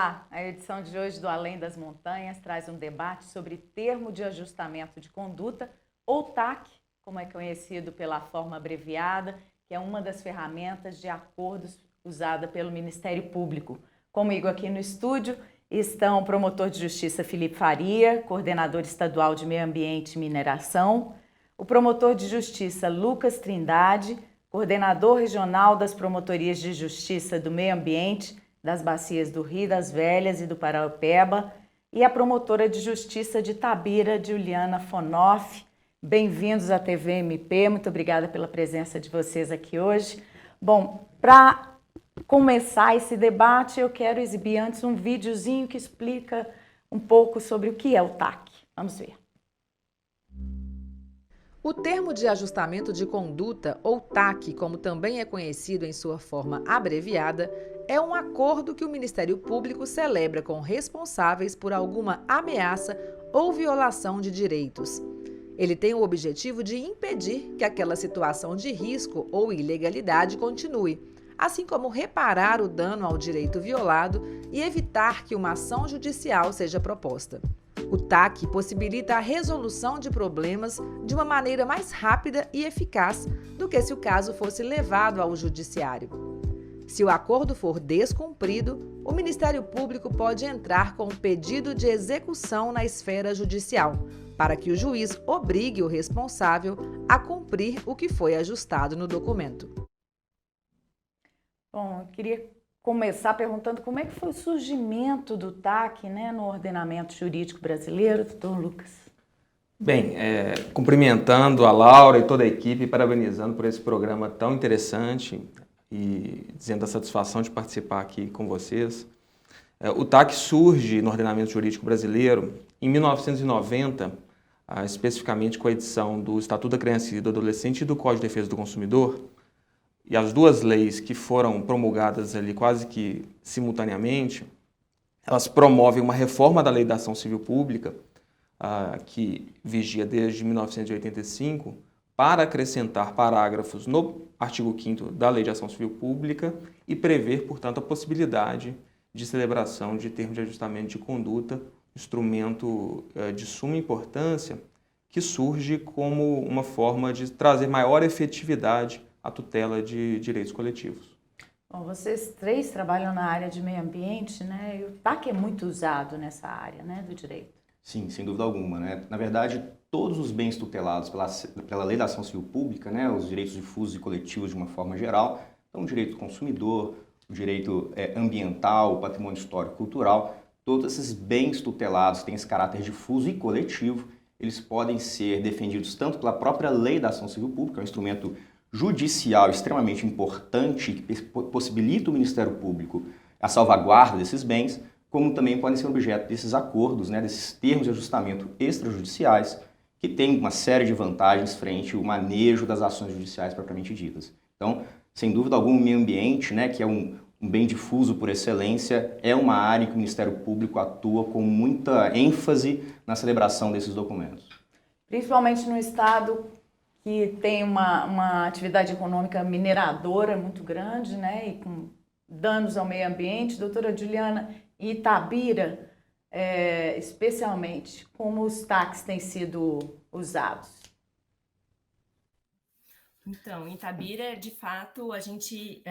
Olá, a edição de hoje do Além das Montanhas traz um debate sobre termo de ajustamento de conduta, ou TAC, como é conhecido pela forma abreviada, que é uma das ferramentas de acordos usada pelo Ministério Público. Comigo aqui no estúdio estão o promotor de justiça Felipe Faria, coordenador estadual de Meio Ambiente e Mineração, o promotor de justiça Lucas Trindade, coordenador regional das promotorias de justiça do Meio Ambiente, das bacias do Rio das Velhas e do Paraupeba, e a promotora de justiça de Itabira, Juliana Fonoff. Bem-vindos à TV MP, muito obrigada pela presença de vocês aqui hoje. Bom, para começar esse debate, eu quero exibir antes um videozinho que explica um pouco sobre o que é o TAC. Vamos ver. O termo de ajustamento de conduta, ou TAC, como também é conhecido em sua forma abreviada, é um acordo que o Ministério Público celebra com responsáveis por alguma ameaça ou violação de direitos. Ele tem o objetivo de impedir que aquela situação de risco ou ilegalidade continue, assim como reparar o dano ao direito violado e evitar que uma ação judicial seja proposta. O TAC possibilita a resolução de problemas de uma maneira mais rápida e eficaz do que se o caso fosse levado ao judiciário. Se o acordo for descumprido, o Ministério Público pode entrar com um pedido de execução na esfera judicial, para que o juiz obrigue o responsável a cumprir o que foi ajustado no documento. Bom, eu queria começar perguntando como é que foi o surgimento do TAC, no ordenamento jurídico brasileiro, doutor Lucas. Bem, cumprimentando a Laura e toda a equipe, parabenizando por esse programa tão interessante e dizendo a satisfação de participar aqui com vocês. O TAC surge no ordenamento jurídico brasileiro em 1990, especificamente com a edição do Estatuto da Criança e do Adolescente e do Código de Defesa do Consumidor. E as duas leis que foram promulgadas ali quase que simultaneamente, elas promovem uma reforma da Lei da Ação Civil Pública, que vigia desde 1985, para acrescentar parágrafos no artigo 5º da Lei de Ação Civil Pública e prever, portanto, a possibilidade de celebração de termo de ajustamento de conduta, instrumento de suma importância, que surge como uma forma de trazer maior efetividade à tutela de direitos coletivos. Bom, vocês três trabalham na área de meio ambiente, E o TAC é muito usado nessa área, do direito. Sim, sem dúvida alguma, Na verdade, todos os bens tutelados pela Lei da Ação Civil Pública, os direitos difusos e coletivos de uma forma geral, então o direito do consumidor, o direito ambiental, o patrimônio histórico e cultural, todos esses bens tutelados têm esse caráter difuso e coletivo, eles podem ser defendidos tanto pela própria Lei da Ação Civil Pública, é um instrumento judicial extremamente importante que possibilita o Ministério Público a salvaguarda desses bens, como também podem ser objeto desses acordos, desses termos de ajustamento extrajudiciais, que têm uma série de vantagens frente ao manejo das ações judiciais propriamente ditas. Então, sem dúvida alguma, o meio ambiente, que é um bem difuso por excelência, é uma área em que o Ministério Público atua com muita ênfase na celebração desses documentos. Principalmente no estado que tem uma atividade econômica mineradora muito grande, e com danos ao meio ambiente. Doutora Juliana, em Itabira, especialmente, como os TACs têm sido usados? Então, em Itabira, de fato, a gente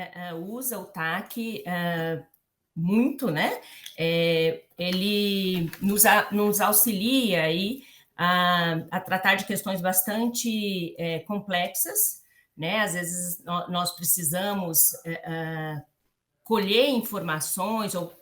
usa o TAC muito, Ele nos auxilia aí a tratar de questões bastante complexas, Às vezes nós precisamos colher informações ou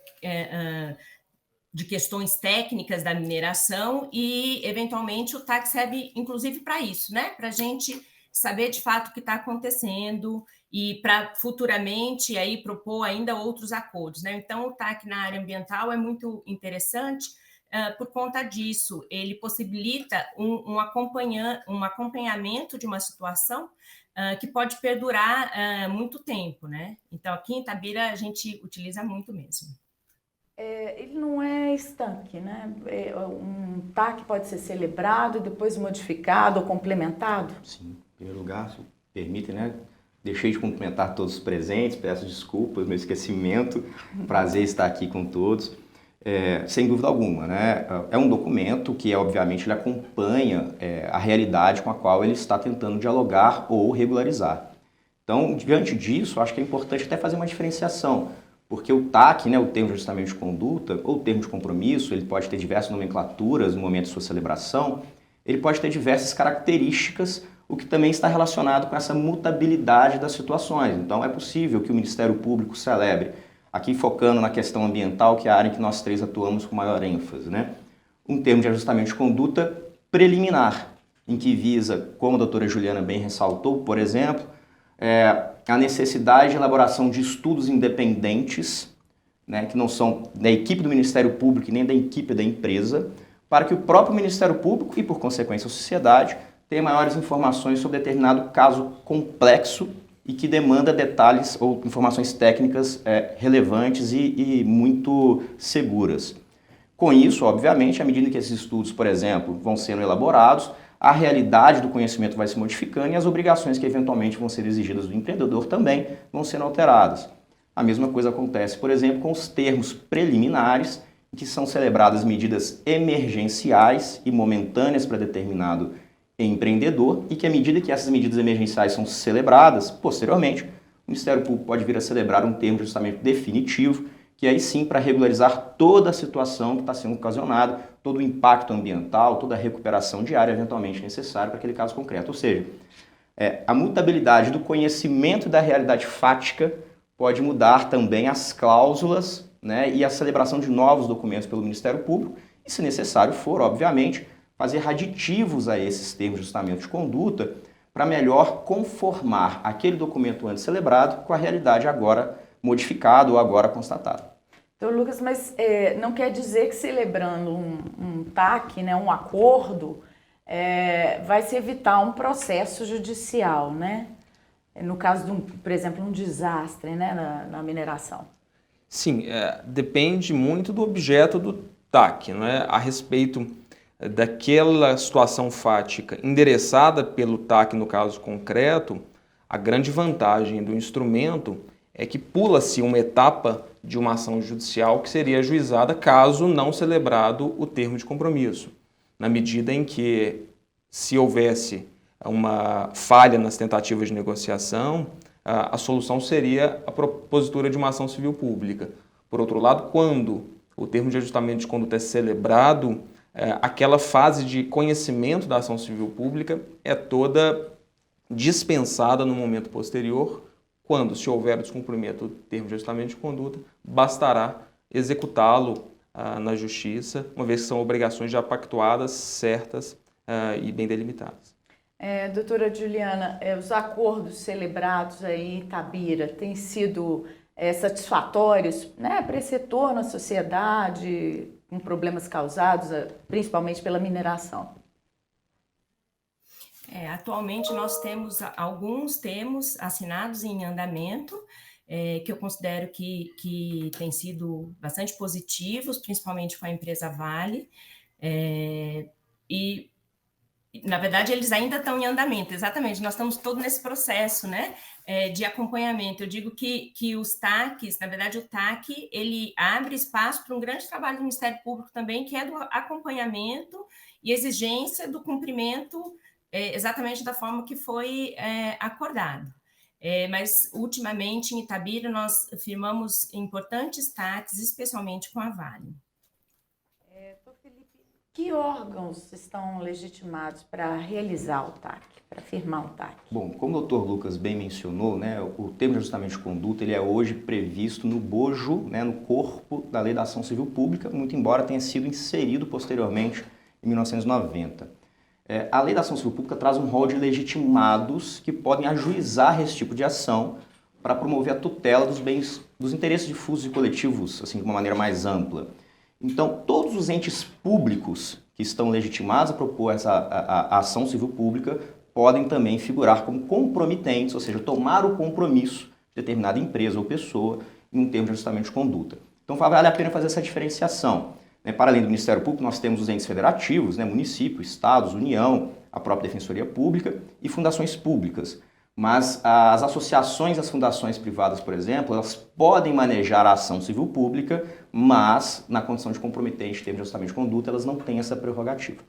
de questões técnicas da mineração e, eventualmente, o TAC serve, inclusive, para isso, para a gente saber, de fato, o que está acontecendo e para, futuramente, aí, propor ainda outros acordos, Então, o TAC na área ambiental é muito interessante por conta disso. Ele possibilita um acompanhamento de uma situação que pode perdurar muito tempo, Então, aqui em Itabira, a gente utiliza muito mesmo. Ele não é estanque, Um TAC pode ser celebrado, depois modificado ou complementado? Sim, em primeiro lugar, se permite, Deixei de cumprimentar todos os presentes, peço desculpas, meu esquecimento, prazer estar aqui com todos. Sem dúvida alguma, né? É um documento que, obviamente, ele acompanha a realidade com a qual ele está tentando dialogar ou regularizar. Então, diante disso, acho que é importante até fazer uma diferenciação, porque o TAC, né, o termo de ajustamento de conduta, ou termo de compromisso, ele pode ter diversas nomenclaturas no momento de sua celebração, ele pode ter diversas características, o que também está relacionado com essa mutabilidade das situações. Então, é possível que o Ministério Público celebre, aqui focando na questão ambiental, que é a área em que nós três atuamos com maior ênfase, né, um termo de ajustamento de conduta preliminar, em que visa, como a doutora Juliana bem ressaltou, por exemplo, a necessidade de elaboração de estudos independentes, né, que não são da equipe do Ministério Público e nem da equipe da empresa, para que o próprio Ministério Público e, por consequência, a sociedade, tenha maiores informações sobre determinado caso complexo e que demanda detalhes ou informações técnicas relevantes e muito seguras. Com isso, obviamente, à medida que esses estudos, por exemplo, vão sendo elaborados, a realidade do conhecimento vai se modificando e as obrigações que eventualmente vão ser exigidas do empreendedor também vão sendo alteradas. A mesma coisa acontece, por exemplo, com os termos preliminares, em que são celebradas medidas emergenciais e momentâneas para determinado empreendedor e que, à medida que essas medidas emergenciais são celebradas, posteriormente, o Ministério Público pode vir a celebrar um termo de ajustamento definitivo, que aí sim para regularizar toda a situação que está sendo ocasionada, todo o impacto ambiental, toda a recuperação diária eventualmente necessária para aquele caso concreto. Ou seja, a mutabilidade do conhecimento da realidade fática pode mudar também as cláusulas, né, e a celebração de novos documentos pelo Ministério Público e, se necessário for, obviamente, fazer aditivos a esses termos de ajustamento de conduta para melhor conformar aquele documento antes celebrado com a realidade agora modificada ou agora constatada. Então, Lucas, mas não quer dizer que celebrando um TAC, né, um acordo, vai se evitar um processo judicial, né? No caso, por exemplo, um desastre, né, na mineração. Sim, depende muito do objeto do TAC, não é? A respeito daquela situação fática endereçada pelo TAC no caso concreto, a grande vantagem do instrumento é que pula-se uma etapa de uma ação judicial que seria ajuizada caso não celebrado o termo de compromisso, na medida em que, se houvesse uma falha nas tentativas de negociação, a solução seria a propositura de uma ação civil pública. Por outro lado, quando o termo de ajustamento de conduta é celebrado, aquela fase de conhecimento da ação civil pública é toda dispensada no momento posterior, quando, se houver o descumprimento do termo de ajustamento de conduta, bastará executá-lo na justiça, uma vez que são obrigações já pactuadas, certas e bem delimitadas. Doutora Juliana, os acordos celebrados aí em Itabira têm sido satisfatórios, né, para esse setor na sociedade, com problemas causados principalmente pela mineração? Atualmente nós temos alguns termos assinados em andamento, que eu considero que têm sido bastante positivos, principalmente com a empresa Vale, e na verdade eles ainda estão em andamento, exatamente, nós estamos todos nesse processo, né, de acompanhamento. Eu digo que os TACs, na verdade o TAC, ele abre espaço para um grande trabalho do Ministério Público também, que é do acompanhamento e exigência do cumprimento exatamente da forma que foi acordado. Mas, ultimamente, em Itabira, nós firmamos importantes TACs, especialmente com a Vale. Felipe, que órgãos estão legitimados para realizar o TAC, para firmar um TAC? Bom, como o doutor Lucas bem mencionou, né, o termo de ajustamento de conduta ele é hoje previsto no bojo, né, no corpo da Lei da Ação Civil Pública, muito embora tenha sido inserido posteriormente em 1990. A Lei da Ação Civil Pública traz um rol de legitimados que podem ajuizar esse tipo de ação para promover a tutela dos bens, dos interesses difusos e coletivos, assim, de uma maneira mais ampla. Então, todos os entes públicos que estão legitimados a propor a ação civil pública podem também figurar como compromitentes, ou seja, tomar o compromisso de determinada empresa ou pessoa em um termo de ajustamento de conduta. Então, vale a pena fazer essa diferenciação. Para além do Ministério Público, nós temos os entes federativos, municípios, estados, União, a própria Defensoria Pública e fundações públicas. Mas as associações e as fundações privadas, por exemplo, elas podem manejar a ação civil pública, mas na condição de comprometente em termos de ajustamento de conduta, elas não têm essa prerrogativa.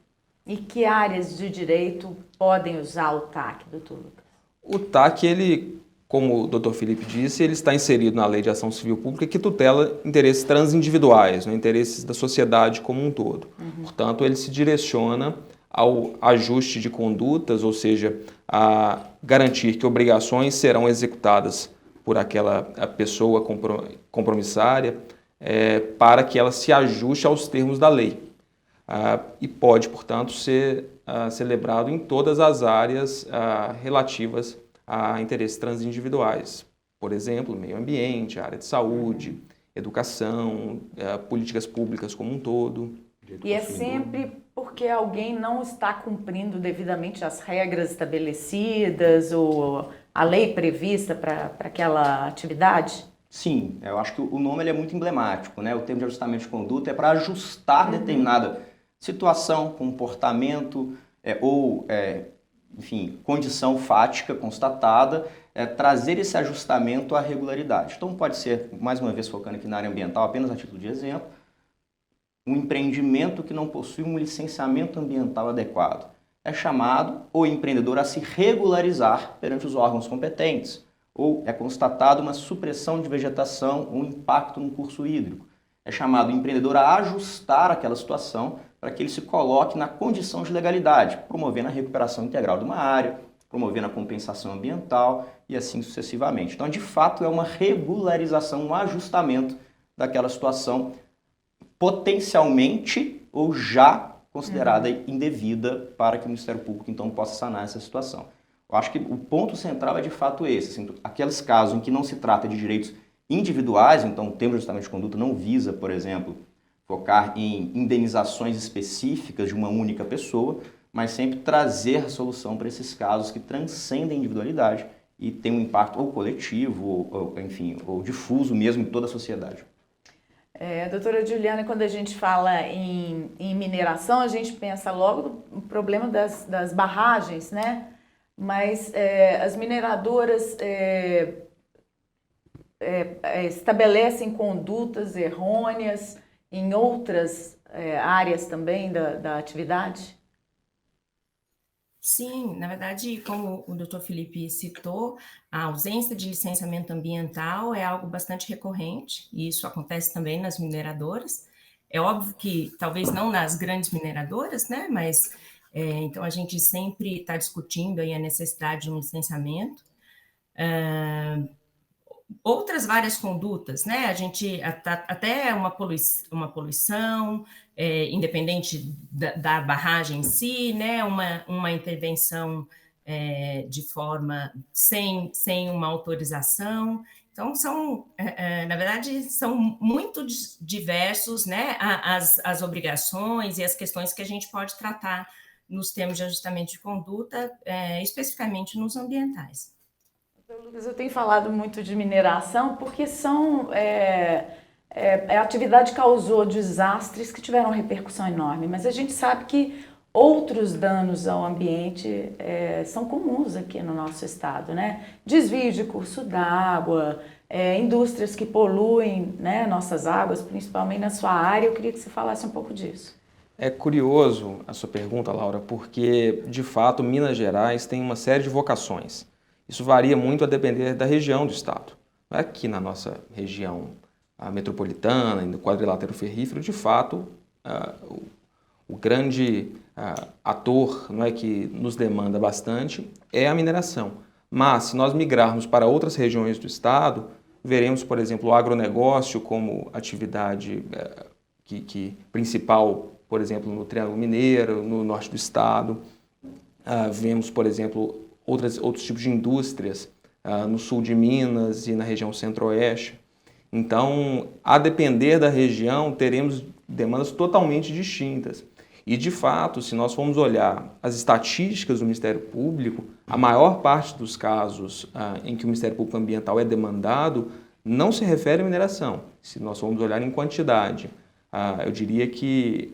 E que áreas de direito podem usar o TAC, doutor Lucas? O TAC, ele, como o Dr. Felipe disse, ele está inserido na Lei de Ação Civil Pública que tutela interesses transindividuais, né, interesses da sociedade como um todo. Portanto, ele se direciona ao ajuste de condutas, ou seja, a garantir que obrigações serão executadas por aquela pessoa compromissária para que ela se ajuste aos termos da lei. E pode, portanto, ser celebrado em todas as áreas relativas a interesses transindividuais. Por exemplo, meio ambiente, área de saúde, educação, políticas públicas como um todo. E é sempre porque alguém não está cumprindo devidamente as regras estabelecidas ou a lei prevista para aquela atividade? Sim, eu acho que o nome ele é muito emblemático, né? O termo de ajustamento de conduta é para ajustar determinada situação, comportamento enfim, condição fática constatada, trazer esse ajustamento à regularidade. Então pode ser, mais uma vez focando aqui na área ambiental, apenas a título de exemplo, um empreendimento que não possui um licenciamento ambiental adequado. É chamado o empreendedor a se regularizar perante os órgãos competentes, ou é constatado uma supressão de vegetação, um impacto no curso hídrico. É chamado o empreendedor a ajustar aquela situação para que ele se coloque na condição de legalidade, promovendo a recuperação integral de uma área, promovendo a compensação ambiental e assim sucessivamente. Então, de fato, é uma regularização, um ajustamento daquela situação potencialmente ou já considerada indevida para que o Ministério Público, então, possa sanar essa situação. Eu acho que o ponto central é, de fato, esse. Assim, aqueles casos em que não se trata de direitos individuais, então o termo de ajustamento de conduta não visa, por exemplo, focar em indenizações específicas de uma única pessoa, mas sempre trazer a solução para esses casos que transcendem a individualidade e tem um impacto ou coletivo, enfim, ou difuso mesmo em toda a sociedade. Doutora Juliana, quando a gente fala em mineração, a gente pensa logo no problema das barragens, né? Mas as mineradoras estabelecem condutas errôneas em outras áreas também da atividade? Sim, na verdade, como o Dr. Felipe citou, a ausência de licenciamento ambiental é algo bastante recorrente, e isso acontece também nas mineradoras. É óbvio que talvez não nas grandes mineradoras, né? Mas então a gente sempre está discutindo aí a necessidade de um licenciamento. Outras várias condutas, né? A gente até uma poluição, independente da barragem em si, né? Uma intervenção de forma sem uma autorização. Então, na verdade, são muito diversos, né? As obrigações e as questões que a gente pode tratar nos termos de ajustamento de conduta, especificamente nos ambientais. Lucas, eu tenho falado muito de mineração porque a atividade causou desastres que tiveram repercussão enorme, mas a gente sabe que outros danos ao ambiente são comuns aqui no nosso estado, né? Desvio de curso d'água, indústrias que poluem, né, nossas águas, principalmente na sua área. Eu queria que você falasse um pouco disso. É curioso a sua pergunta, Laura, porque, de fato, Minas Gerais tem uma série de vocações. Isso varia muito a depender da região do estado. Aqui na nossa região metropolitana e no quadrilátero ferrífero, de fato, o grande ator, não é, que nos demanda bastante é a mineração. Mas, se nós migrarmos para outras regiões do estado, veremos, por exemplo, o agronegócio como atividade principal, por exemplo, no Triângulo Mineiro, no norte do estado. Vemos, por exemplo, outros tipos de indústrias no sul de Minas e na região centro-oeste. Então, a depender da região, teremos demandas totalmente distintas. E, de fato, se nós formos olhar as estatísticas do Ministério Público, a maior parte dos casos em que o Ministério Público Ambiental é demandado não se refere à mineração. Se nós formos olhar em quantidade, eu diria que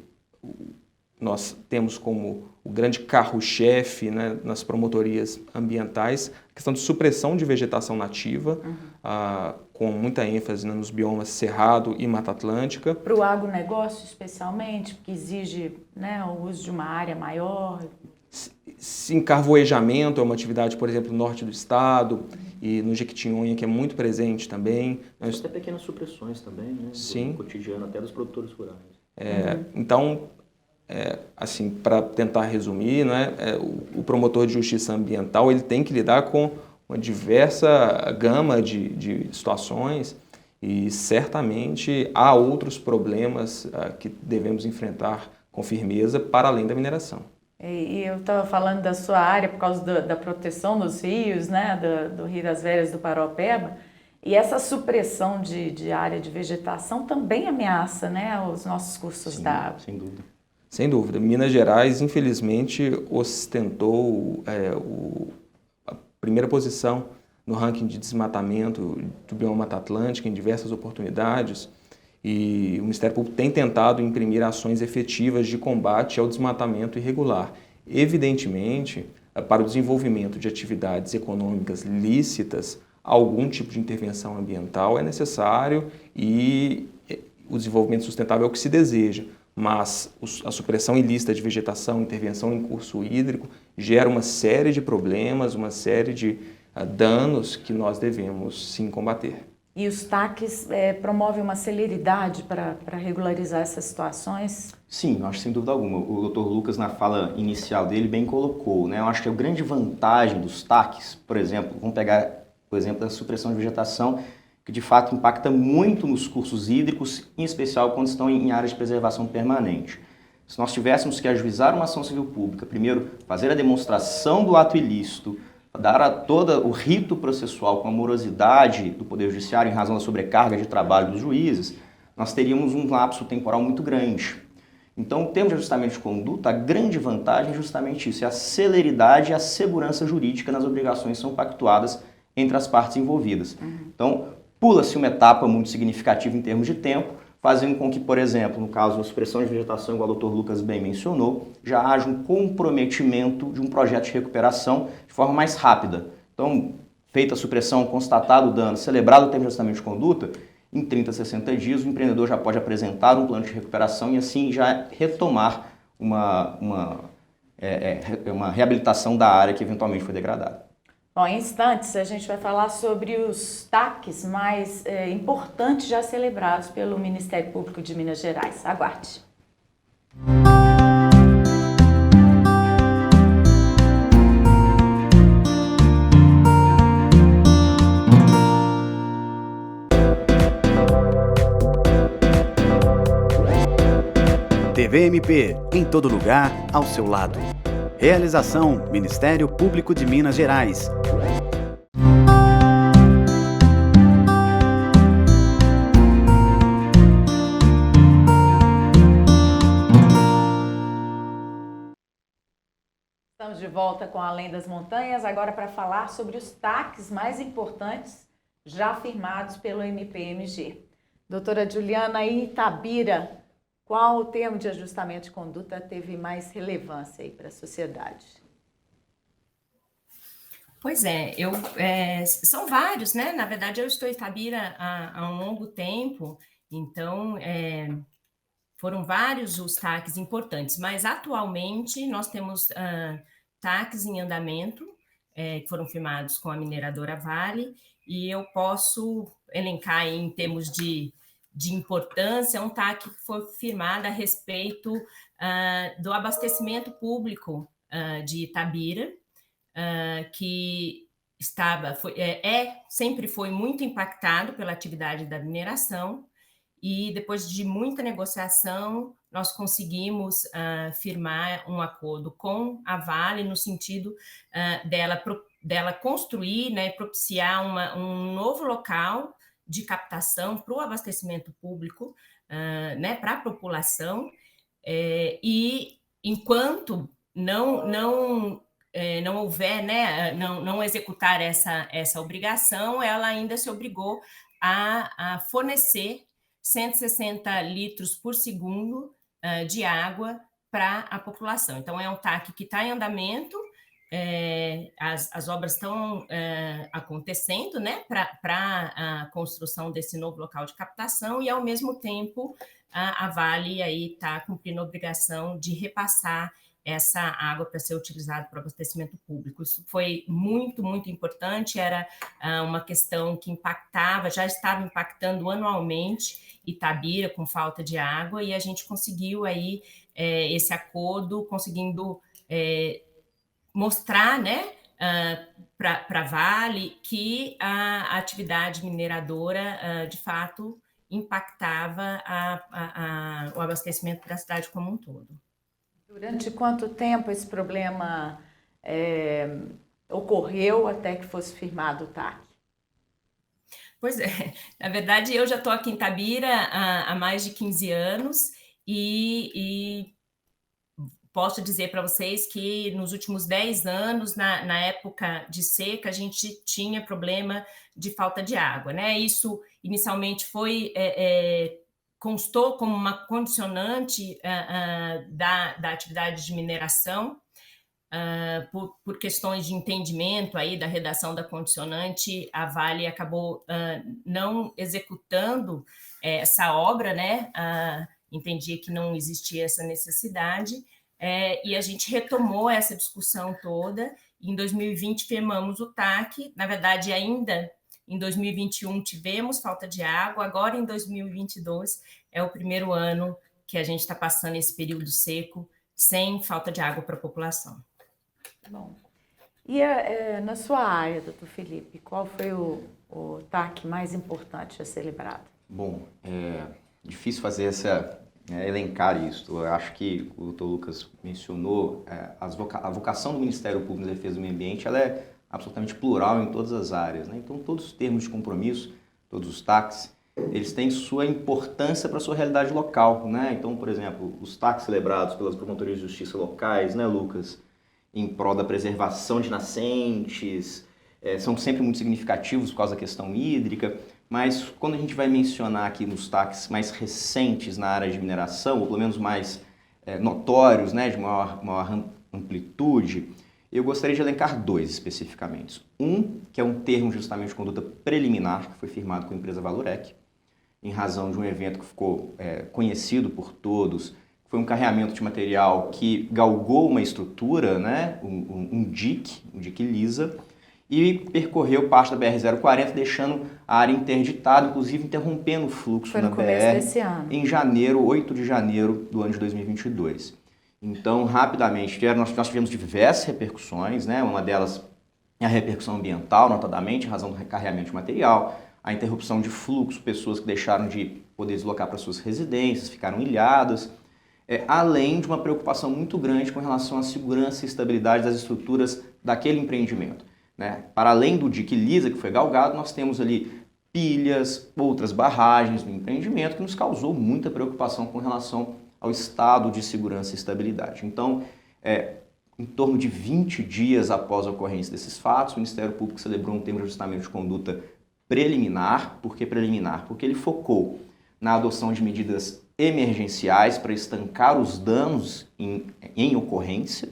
nós temos como o grande carro-chefe, né, nas promotorias ambientais a questão de supressão de vegetação nativa, com muita ênfase, né, nos biomas Cerrado e Mata Atlântica. Para o agronegócio, especialmente, porque exige, né, o uso de uma área maior. Sim, carvoejamento é uma atividade, por exemplo, no norte do estado e no Jequitinhonha, que é muito presente também. Até pequenas supressões também, né? Sim. No cotidiano, até dos produtores rurais. Então, assim, para tentar resumir, né, o promotor de justiça ambiental ele tem que lidar com uma diversa gama de situações e certamente há outros problemas que devemos enfrentar com firmeza para além da mineração. E eu estava falando da sua área por causa da proteção dos rios, né, do Rio das Velhas do Paropeba, e essa supressão de área de vegetação também ameaça, né, os nossos cursos d'água. Sem dúvida. Sem dúvida. Minas Gerais, infelizmente, ostentou a primeira posição no ranking de desmatamento do bioma Mata Atlântica em diversas oportunidades e o Ministério Público tem tentado imprimir ações efetivas de combate ao desmatamento irregular. Evidentemente, para o desenvolvimento de atividades econômicas lícitas, algum tipo de intervenção ambiental é necessário e o desenvolvimento sustentável é o que se deseja. Mas a supressão ilícita de vegetação, intervenção em curso hídrico, gera uma série de problemas, uma série de danos que nós devemos sim combater. E os TACs promovem uma celeridade para regularizar essas situações? Sim, eu acho sem dúvida alguma. O Dr. Lucas, na fala inicial dele, bem colocou, né? Eu acho que a grande vantagem dos TACs, por exemplo, vamos pegar o exemplo da supressão de vegetação, que de fato impacta muito nos cursos hídricos, em especial quando estão em áreas de preservação permanente. Se nós tivéssemos que ajuizar uma ação civil pública, primeiro fazer a demonstração do ato ilícito, dar a todo o rito processual com a morosidade do Poder Judiciário em razão da sobrecarga de trabalho dos juízes, nós teríamos um lapso temporal muito grande. Então, o termo de ajustamento de conduta, a grande vantagem é justamente isso, é a celeridade e a segurança jurídica nas obrigações que são pactuadas entre as partes envolvidas. Então, pula-se uma etapa muito significativa em termos de tempo, fazendo com que, por exemplo, no caso da supressão de vegetação, igual o Dr. Lucas bem mencionou, já haja um comprometimento de um projeto de recuperação de forma mais rápida. Então, feita a supressão, constatado o dano, celebrado o termo de ajustamento de conduta, em 30 a 60 dias o empreendedor já pode apresentar um plano de recuperação e assim já retomar uma reabilitação da área que eventualmente foi degradada. Bom, em instantes a gente vai falar sobre os TACs mais importantes já celebrados pelo Ministério Público de Minas Gerais. Aguarde. TVMP, em todo lugar, ao seu lado. Realização: Ministério Público de Minas Gerais. Estamos de volta com Além das Montanhas, agora para falar sobre os TACs mais importantes já firmados pelo MPMG. Doutora Juliana, em Itabira, qual o termo de ajustamento de conduta teve mais relevância aí para a sociedade? Pois é, são vários, né? Na verdade, eu estou em Itabira há um longo tempo, então foram vários os TACs importantes, mas atualmente nós temos TACs em andamento, que foram firmados com a mineradora Vale, e eu posso elencar aí, em termos de importância, um TAC que foi firmado a respeito do abastecimento público de Itabira, que sempre foi muito impactado pela atividade da mineração, e depois de muita negociação, nós conseguimos firmar um acordo com a Vale no sentido dela construir, né, propiciar um novo local de captação para o abastecimento público, né, para a população, e enquanto não houver, né, não executar essa obrigação, ela ainda se obrigou a fornecer 160 litros por segundo de água para a população. Então, é um TAC que está em andamento, as obras estão acontecendo, né, para a construção desse novo local de captação, e, ao mesmo tempo, a Vale está cumprindo a obrigação de repassar essa água para ser utilizada para abastecimento público. Isso foi muito, muito importante, era uma questão que já estava impactando anualmente Itabira com falta de água, e a gente conseguiu aí esse acordo, conseguindo mostrar, né, para a Vale que a atividade mineradora, de fato, impactava o abastecimento da cidade como um todo. Durante quanto tempo esse problema ocorreu até que fosse firmado o TAC? Pois é, na verdade eu já estou aqui em Itabira há mais de 15 anos e posso dizer para vocês que nos últimos 10 anos, na época de seca, a gente tinha problema de falta de água, né? Isso inicialmente constou como uma condicionante da atividade de mineração, por questões de entendimento aí da redação da condicionante, a Vale acabou não executando essa obra, né? Entendia que não existia essa necessidade, e a gente retomou essa discussão toda. Em 2020 firmamos o TAC, na verdade ainda em 2021 tivemos falta de água, agora em 2022 é o primeiro ano que a gente está passando esse período seco sem falta de água para a população. Bom, e na sua área, doutor Felipe, qual foi o TAC mais importante a ser celebrado? Bom, é difícil fazer elencar isso. Eu acho que o doutor Lucas mencionou, a vocação do Ministério Público de Defesa do Meio Ambiente, ela é absolutamente plural em todas as áreas, né? Então, todos os termos de compromisso, todos os TACs, eles têm sua importância para a sua realidade local, né? Então, por exemplo, os TACs celebrados pelas promotorias de justiça locais, né, Lucas, em prol da preservação de nascentes, são sempre muito significativos por causa da questão hídrica, mas quando a gente vai mencionar aqui nos TACs mais recentes na área de mineração, ou pelo menos mais notórios, né, de maior amplitude, eu gostaria de elencar dois especificamente. Um, que é um termo justamente de conduta preliminar, que foi firmado com a empresa Valorec, em razão de um evento que ficou conhecido por todos. Foi um carreamento de material que galgou uma estrutura, né, um dique lisa, e percorreu parte da BR-040, deixando a área interditada, inclusive interrompendo o fluxo na BR em janeiro, 8 de janeiro do ano de 2022. Então, rapidamente, nós tivemos diversas repercussões, né? Uma delas é a repercussão ambiental, notadamente, em razão do recarreamento de material, a interrupção de fluxo, pessoas que deixaram de poder deslocar para suas residências, ficaram ilhadas, além de uma preocupação muito grande com relação à segurança e estabilidade das estruturas daquele empreendimento, né? Para além do dique lisa que foi galgado, nós temos ali pilhas, outras barragens no empreendimento que nos causou muita preocupação com relação ao estado de segurança e estabilidade. Então, em torno de 20 dias após a ocorrência desses fatos, o Ministério Público celebrou um termo de ajustamento de conduta preliminar. Por que preliminar? Porque ele focou na adoção de medidas emergenciais para estancar os danos em ocorrência,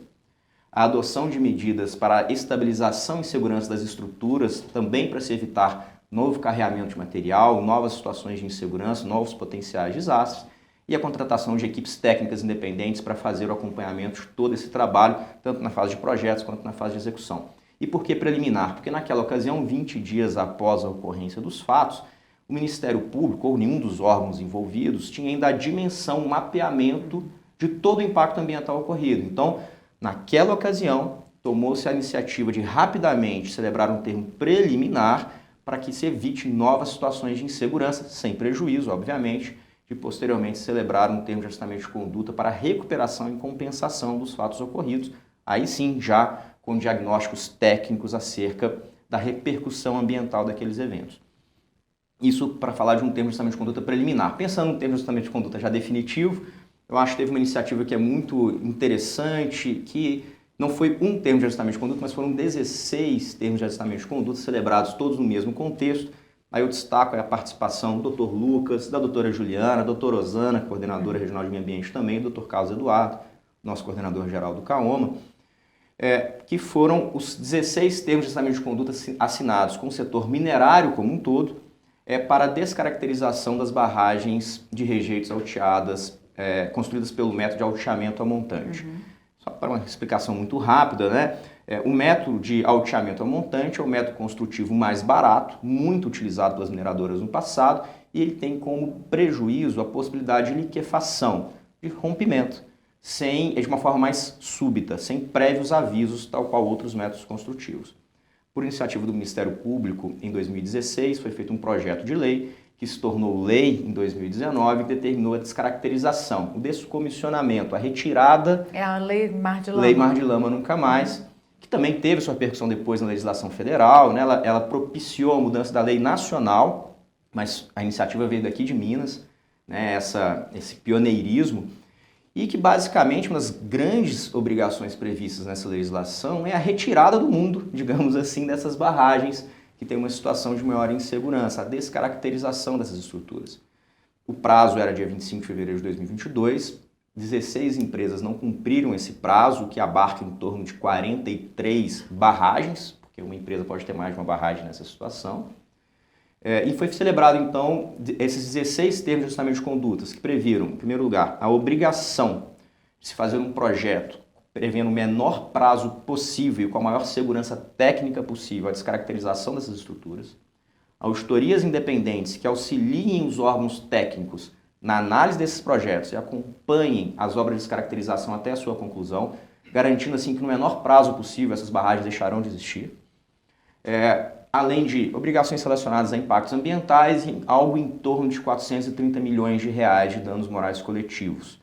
a adoção de medidas para a estabilização e segurança das estruturas, também para se evitar novo carreamento de material, novas situações de insegurança, novos potenciais desastres, e a contratação de equipes técnicas independentes para fazer o acompanhamento de todo esse trabalho, tanto na fase de projetos quanto na fase de execução. E por que preliminar? Porque naquela ocasião, 20 dias após a ocorrência dos fatos, o Ministério Público, ou nenhum dos órgãos envolvidos, tinha ainda a dimensão, o mapeamento de todo o impacto ambiental ocorrido. Então, naquela ocasião, tomou-se a iniciativa de rapidamente celebrar um termo preliminar para que se evite novas situações de insegurança, sem prejuízo, obviamente, de posteriormente celebrar um termo de ajustamento de conduta para recuperação e compensação dos fatos ocorridos, aí sim já com diagnósticos técnicos acerca da repercussão ambiental daqueles eventos. Isso para falar de um termo de ajustamento de conduta preliminar. Pensando no termo de ajustamento de conduta já definitivo, eu acho que teve uma iniciativa que é muito interessante, que não foi um termo de ajustamento de conduta, mas foram 16 termos de ajustamento de conduta celebrados todos no mesmo contexto. Aí eu destaco a participação do Dr. Lucas, da doutora Juliana, da doutora Osana, coordenadora regional de meio ambiente também, do Dr. Carlos Eduardo, nosso coordenador-geral do CAOMA, que foram os 16 termos de ajustamento de conduta assinados com o setor minerário como um todo, para a descaracterização das barragens de rejeitos alteadas construídas pelo método de alteamento a montante. Só para uma explicação muito rápida, né? O método de alteamento a montante é o método construtivo mais barato, muito utilizado pelas mineradoras no passado, e ele tem como prejuízo a possibilidade de liquefação, de rompimento, de uma forma mais súbita, sem prévios avisos, tal qual outros métodos construtivos. Por iniciativa do Ministério Público, em 2016, foi feito um projeto de lei que se tornou lei em 2019 e determinou a descaracterização, o descomissionamento, a retirada... É a Lei Mar de Lama. Lei Mar de Lama Nunca Mais, que também teve sua repercussão depois na legislação federal, né? Ela propiciou a mudança da lei nacional, mas a iniciativa veio daqui de Minas, né? Esse pioneirismo, e que basicamente uma das grandes obrigações previstas nessa legislação é a retirada do mundo, digamos assim, dessas barragens que tem uma situação de maior insegurança, a descaracterização dessas estruturas. O prazo era dia 25 de fevereiro de 2022, 16 empresas não cumpriram esse prazo, que abarca em torno de 43 barragens, porque uma empresa pode ter mais de uma barragem nessa situação. E foi celebrado, então, esses 16 termos de ajustamento de condutas, que previram, em primeiro lugar, a obrigação de se fazer um projeto prevendo o menor prazo possível e com a maior segurança técnica possível a descaracterização dessas estruturas, auditorias independentes que auxiliem os órgãos técnicos na análise desses projetos e acompanhem as obras de descaracterização até a sua conclusão, garantindo assim que no menor prazo possível essas barragens deixarão de existir, além de obrigações relacionadas a impactos ambientais e algo em torno de 430 milhões de reais de danos morais coletivos.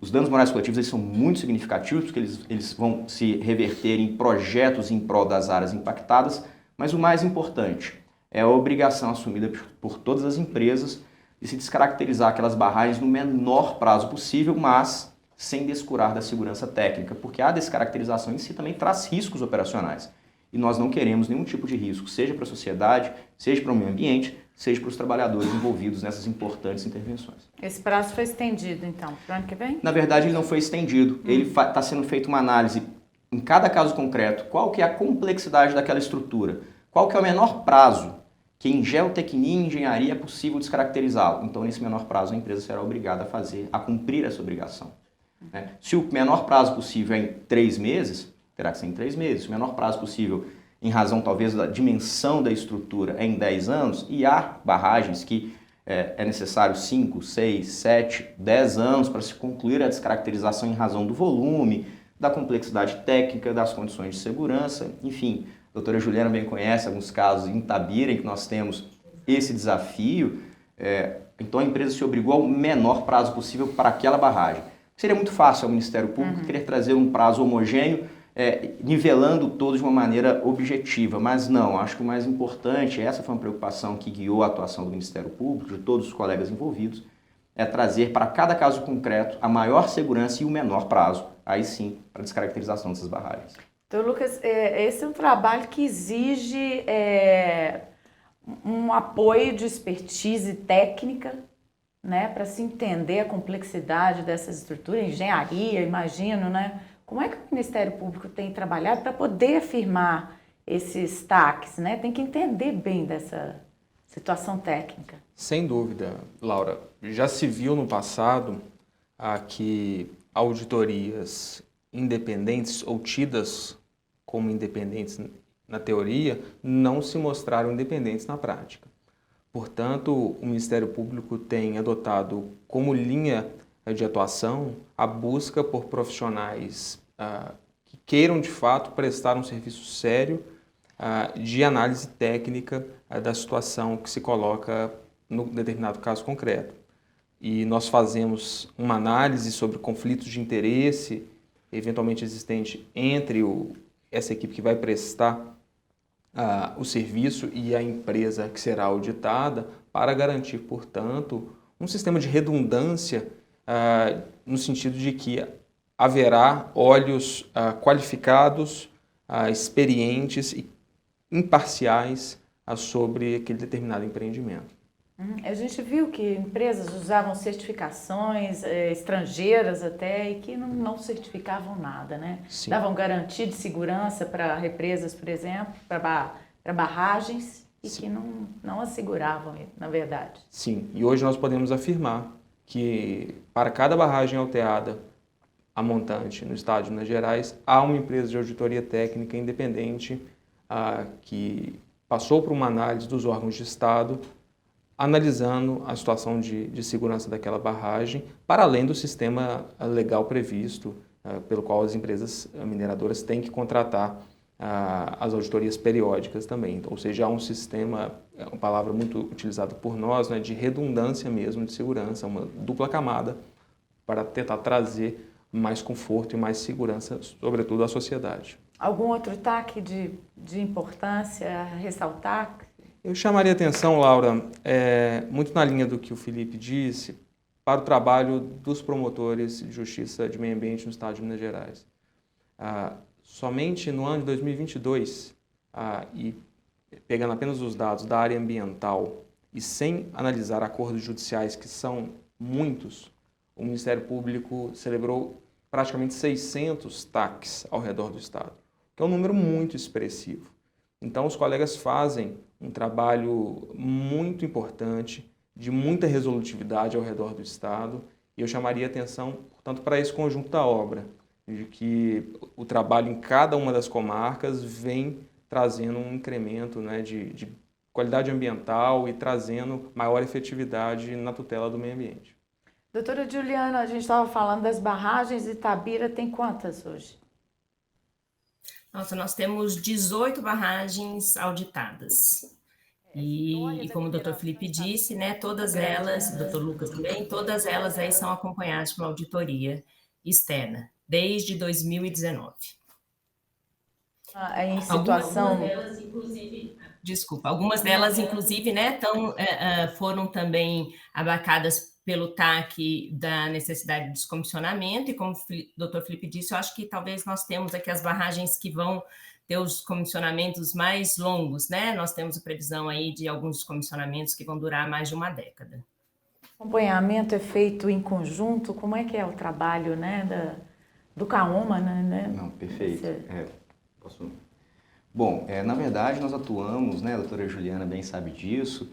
Os danos morais coletivos eles são muito significativos porque eles vão se reverter em projetos em prol das áreas impactadas, mas o mais importante é a obrigação assumida por todas as empresas de se descaracterizar aquelas barragens no menor prazo possível, mas sem descurar da segurança técnica, porque a descaracterização em si também traz riscos operacionais. E nós não queremos nenhum tipo de risco, seja para a sociedade, seja para o meio ambiente, seja para os trabalhadores envolvidos nessas importantes intervenções. Esse prazo foi estendido, então, para o ano que vem? Na verdade, ele não foi estendido. Ele está sendo feita uma análise, em cada caso concreto, qual que é a complexidade daquela estrutura, qual que é o menor prazo que em geotecnia e engenharia é possível descaracterizá-lo. Então, nesse menor prazo, a empresa será obrigada a cumprir essa obrigação. Se o menor prazo possível é em 3 meses, terá que ser em 3 meses. Se o menor prazo possível, em razão talvez da dimensão da estrutura, é em 10 anos, e há barragens que é necessário 5, 6, 7, 10 anos para se concluir a descaracterização em razão do volume, da complexidade técnica, das condições de segurança, enfim. A doutora Juliana bem conhece alguns casos em Itabira em que nós temos esse desafio, então a empresa se obrigou ao menor prazo possível para aquela barragem. Seria muito fácil ao Ministério Público querer trazer um prazo homogêneo, nivelando todos de uma maneira objetiva, mas não, acho que o mais importante, essa foi uma preocupação que guiou a atuação do Ministério Público, de todos os colegas envolvidos, é trazer para cada caso concreto a maior segurança e o menor prazo, aí sim, para a descaracterização dessas barragens. Então, Lucas, esse é um trabalho que exige um apoio de expertise técnica, né, para se entender a complexidade dessas estruturas, engenharia, imagino, né? Como é que o Ministério Público tem trabalhado para poder afirmar esses TACs, né? Tem que entender bem dessa situação técnica. Sem dúvida, Laura. Já se viu no passado que auditorias independentes ou tidas como independentes na teoria não se mostraram independentes na prática. Portanto, o Ministério Público tem adotado como linha de atuação a busca por profissionais que queiram de fato prestar um serviço sério de análise técnica da situação que se coloca no determinado caso concreto. E nós fazemos uma análise sobre conflitos de interesse eventualmente existente entre essa equipe que vai prestar o serviço e a empresa que será auditada para garantir, portanto, um sistema de redundância no sentido de que haverá olhos qualificados, experientes e imparciais sobre aquele determinado empreendimento. A gente viu que empresas usavam certificações estrangeiras até e que não certificavam nada, né? Sim. Davam garantia de segurança para represas, por exemplo, para barragens e que não asseguravam, na verdade. Sim, e hoje nós podemos afirmar que para cada barragem alteada a montante no estado de Minas Gerais, há uma empresa de auditoria técnica independente que passou por uma análise dos órgãos de Estado, analisando a situação de segurança daquela barragem, para além do sistema legal previsto, pelo qual as empresas mineradoras têm que contratar as auditorias periódicas também. Ou seja, há um sistema, é uma palavra muito utilizada por nós, né, de redundância mesmo de segurança, uma dupla camada, para tentar trazer mais conforto e mais segurança, sobretudo à sociedade. Algum outro TAC de importância a ressaltar? Eu chamaria atenção, Laura, muito na linha do que o Felipe disse, para o trabalho dos promotores de justiça de meio ambiente no estado de Minas Gerais. Somente no ano de 2022, e pegando apenas os dados da área ambiental e sem analisar acordos judiciais, que são muitos, o Ministério Público celebrou praticamente 600 TACs ao redor do estado, que é um número muito expressivo. Então, os colegas fazem um trabalho muito importante, de muita resolutividade ao redor do estado, e eu chamaria atenção, portanto, para esse conjunto da obra, de que o trabalho em cada uma das comarcas vem trazendo um incremento, né, de qualidade ambiental e trazendo maior efetividade na tutela do meio ambiente. Doutora Juliana, a gente estava falando das barragens, Itabira tem quantas hoje? Nossa, nós temos 18 barragens auditadas. E como o doutor Felipe disse, né, todas elas, o doutor Lucas também, todas elas aí são acompanhadas por uma auditoria externa, desde 2019. Em situação... Algumas delas, inclusive, né, foram também abarcadas pelo TAC da necessidade de descomissionamento, e como o doutor Felipe disse, eu acho que talvez nós temos aqui as barragens que vão ter os comissionamentos mais longos, né? Nós temos a previsão aí de alguns comissionamentos que vão durar mais de uma década. O acompanhamento é feito em conjunto? Como é que é o trabalho, né, do CAOMA, né? Não, perfeito. Posso... Bom, na verdade nós atuamos, né, a doutora Juliana bem sabe disso,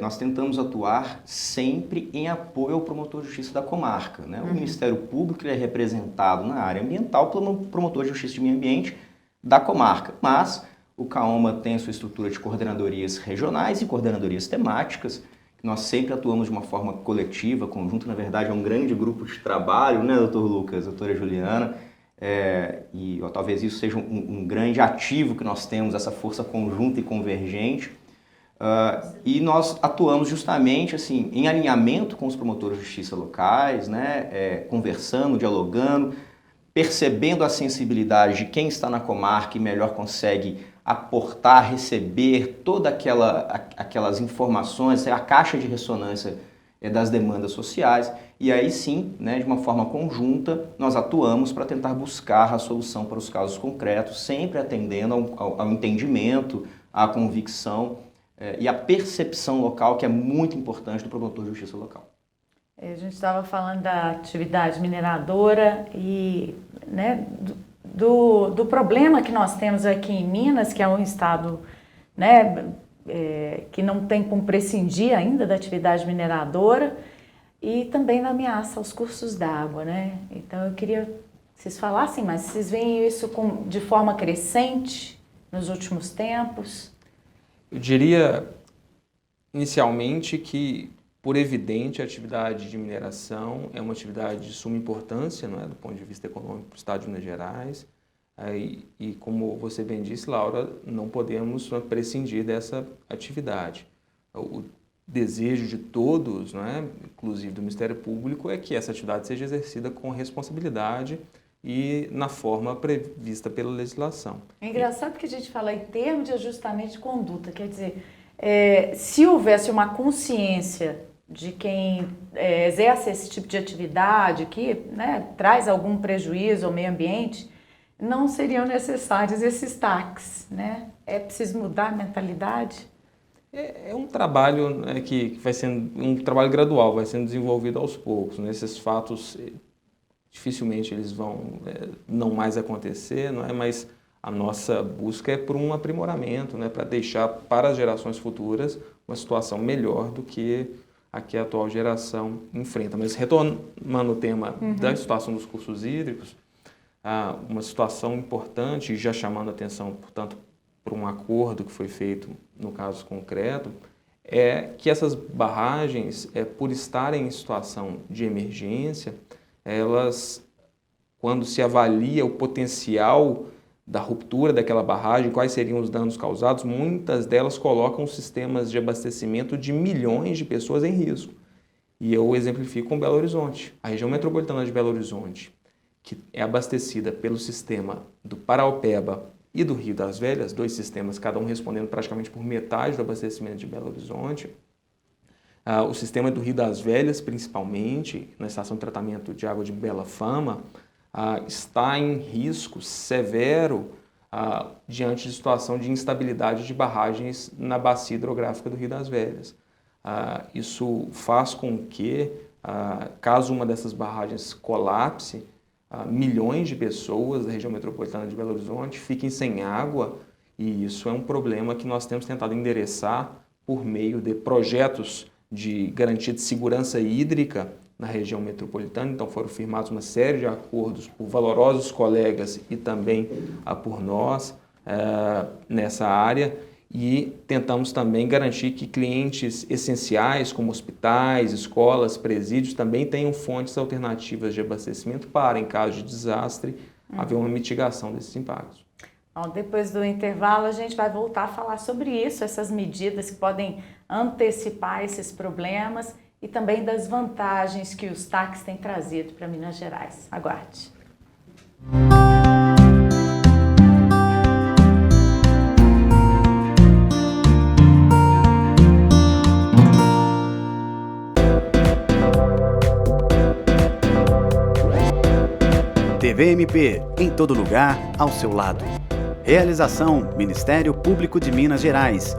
nós tentamos atuar sempre em apoio ao promotor de justiça da comarca, né? O Ministério Público é representado na área ambiental pelo promotor de justiça de meio ambiente da comarca, mas o CAOMA tem a sua estrutura de coordenadorias regionais e coordenadorias temáticas, que nós sempre atuamos de uma forma coletiva, conjunta, na verdade é um grande grupo de trabalho, né, doutor Lucas, doutora Juliana, e talvez isso seja um grande ativo que nós temos, essa força conjunta e convergente, e nós atuamos justamente assim, em alinhamento com os promotores de justiça locais, né, conversando, dialogando, percebendo a sensibilidade de quem está na comarca e melhor consegue aportar, receber todas aquelas informações, a caixa de ressonância das demandas sociais, e aí sim, né, de uma forma conjunta, nós atuamos para tentar buscar a solução para os casos concretos, sempre atendendo ao entendimento, à convicção e à percepção local, que é muito importante do promotor de justiça local. A gente estava falando da atividade mineradora e, né, do problema que nós temos aqui em Minas, que é um estado, né, que não tem como prescindir ainda da atividade mineradora, e também da ameaça aos cursos d'água, né? Então eu queria que vocês falassem, mas vocês veem isso de forma crescente nos últimos tempos? Eu diria, inicialmente, que, por evidente, a atividade de mineração é uma atividade de suma importância, não é, do ponto de vista econômico para o estado de Minas Gerais. E como você bem disse, Laura, não podemos prescindir dessa atividade. O desejo de todos, não é, inclusive do Ministério Público, é que essa atividade seja exercida com responsabilidade e na forma prevista pela legislação. É engraçado que a gente fala em termo de ajustamento de conduta, quer dizer, se houvesse uma consciência de quem exerce esse tipo de atividade que, né, traz algum prejuízo ao meio ambiente, não seriam necessários esses TACs, né? É preciso mudar a mentalidade? É um trabalho, né, que vai sendo um trabalho gradual, vai sendo desenvolvido aos poucos, né? Esses fatos dificilmente eles vão não mais acontecer, não é? Mas a nossa busca é por um aprimoramento, né, para deixar para as gerações futuras uma situação melhor do que a que a atual geração enfrenta. Mas retomando o tema da situação dos cursos hídricos, uma situação importante, e já chamando a atenção, portanto, por um acordo que foi feito no caso concreto, é que essas barragens, por estarem em situação de emergência, elas, quando se avalia o potencial da ruptura daquela barragem, quais seriam os danos causados, muitas delas colocam sistemas de abastecimento de milhões de pessoas em risco. E eu exemplifico com Belo Horizonte. A região metropolitana de Belo Horizonte, que é abastecida pelo sistema do Paraopeba e do Rio das Velhas, 2 sistemas, cada um respondendo praticamente por metade do abastecimento de Belo Horizonte. O sistema do Rio das Velhas, principalmente, na estação de tratamento de água de Bela Fama, está em risco severo diante de situação de instabilidade de barragens na bacia hidrográfica do Rio das Velhas. Isso faz com que, caso uma dessas barragens colapse, milhões de pessoas da região metropolitana de Belo Horizonte fiquem sem água, e isso é um problema que nós temos tentado endereçar por meio de projetos de garantia de segurança hídrica na região metropolitana. Então foram firmados uma série de acordos por valorosos colegas e também por nós nessa área, e tentamos também garantir que clientes essenciais como hospitais, escolas, presídios também tenham fontes alternativas de abastecimento para, em caso de desastre, haver uma mitigação desses impactos. Bom, depois do intervalo a gente vai voltar a falar sobre isso, essas medidas que podem antecipar esses problemas e também das vantagens que os TACs têm trazido para Minas Gerais. Aguarde. TVMP, em todo lugar, ao seu lado. Realização Ministério Público de Minas Gerais.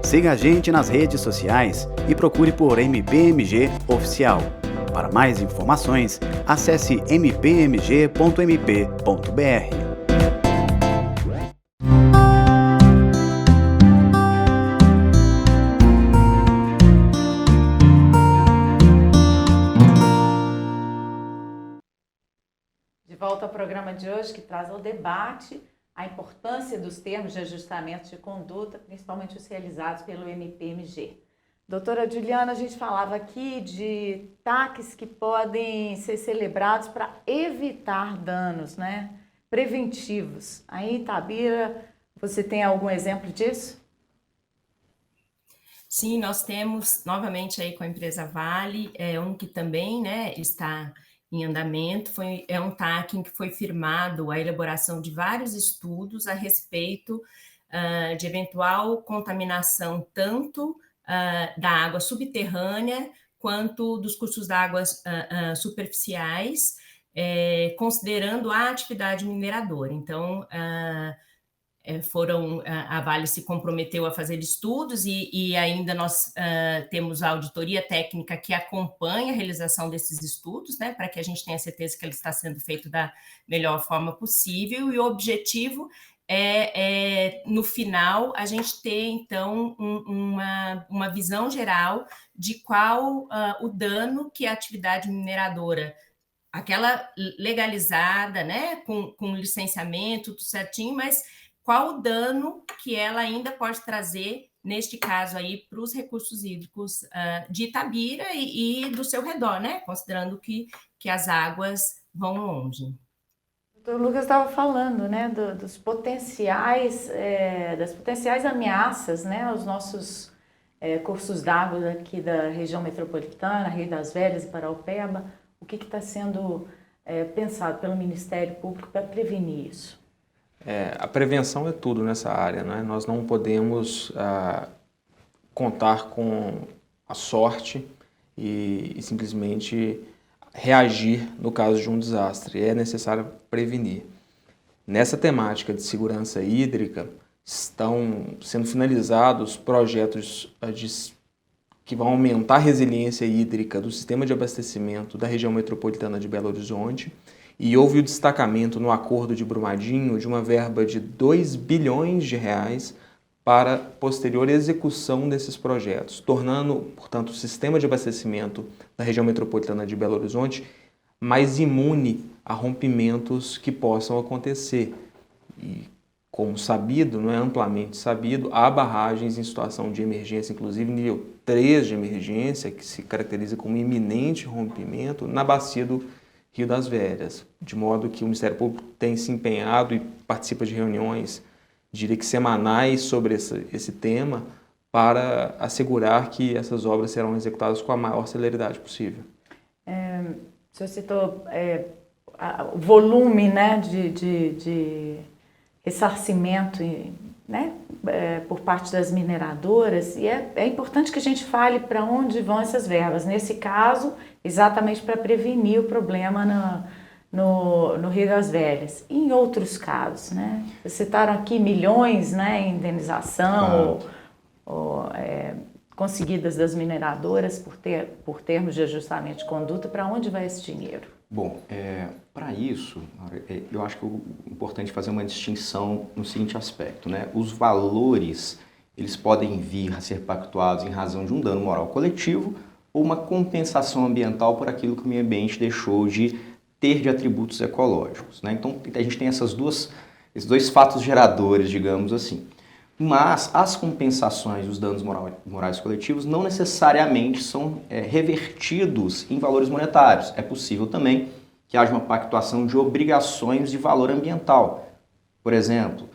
Siga a gente nas redes sociais e procure por MPMG Oficial. Para mais informações, acesse mpmg.mp.br. De volta ao programa de hoje, que traz ao debate a importância dos termos de ajustamento de conduta, principalmente os realizados pelo MPMG. Doutora Juliana, a gente falava aqui de TACs que podem ser celebrados para evitar danos, né, preventivos. Aí, em Itabira, você tem algum exemplo disso? Sim, nós temos novamente aí com a empresa Vale, um que também, né, está em andamento, é um TAC em que foi firmado a elaboração de vários estudos a respeito de eventual contaminação tanto da água subterrânea quanto dos cursos d'água superficiais, considerando a atividade mineradora. Então, a Vale se comprometeu a fazer estudos e ainda nós temos a auditoria técnica que acompanha a realização desses estudos, né, para que a gente tenha certeza que ele está sendo feito da melhor forma possível, e o objetivo no final, a gente ter, então, uma visão geral de qual o dano que a atividade mineradora, aquela legalizada, né, com licenciamento, tudo certinho, mas qual o dano que ela ainda pode trazer, neste caso aí, para os recursos hídricos de Itabira e do seu redor, né? Considerando que as águas vão longe. O doutor Lucas estava falando, né, das potenciais ameaças, né, aos nossos cursos d'água aqui da região metropolitana, Rio das Velhas e Paraopeba. O que está sendo pensado pelo Ministério Público para prevenir isso? A prevenção é tudo nessa área, né? Nós não podemos contar com a sorte e simplesmente reagir no caso de um desastre. É necessário prevenir. Nessa temática de segurança hídrica, estão sendo finalizados projetos que vão aumentar a resiliência hídrica do sistema de abastecimento da região metropolitana de Belo Horizonte, e houve o destacamento no Acordo de Brumadinho de uma verba de 2 bilhões de reais para posterior execução desses projetos, tornando, portanto, o sistema de abastecimento da região metropolitana de Belo Horizonte mais imune a rompimentos que possam acontecer. E, como sabido, não é amplamente sabido, há barragens em situação de emergência, inclusive nível 3 de emergência, que se caracteriza como iminente rompimento na bacia do Rio das Velhas, de modo que o Ministério Público tem se empenhado e participa de reuniões, diria que semanais, sobre esse tema, para assegurar que essas obras serão executadas com a maior celeridade possível. O senhor citou o volume, né, de ressarcimento, né, por parte das mineradoras, e é importante que a gente fale para onde vão essas verbas. Nesse caso, exatamente para prevenir o problema no Rio das Velhas. E em outros casos, né? Vocês citaram aqui milhões, né, em indenização conseguidas das mineradoras por termos de ajustamento de conduta. Para onde vai esse dinheiro? Bom, para isso, eu acho que é importante fazer uma distinção no seguinte aspecto, né? Os valores, eles podem vir a ser pactuados em razão de um dano moral coletivo ou uma compensação ambiental por aquilo que o meio ambiente deixou de ter de atributos ecológicos, né? Então, a gente tem esses dois fatos geradores, digamos assim. Mas as compensações dos danos morais coletivos não necessariamente são revertidos em valores monetários. É possível também que haja uma pactuação de obrigações de valor ambiental. Por exemplo,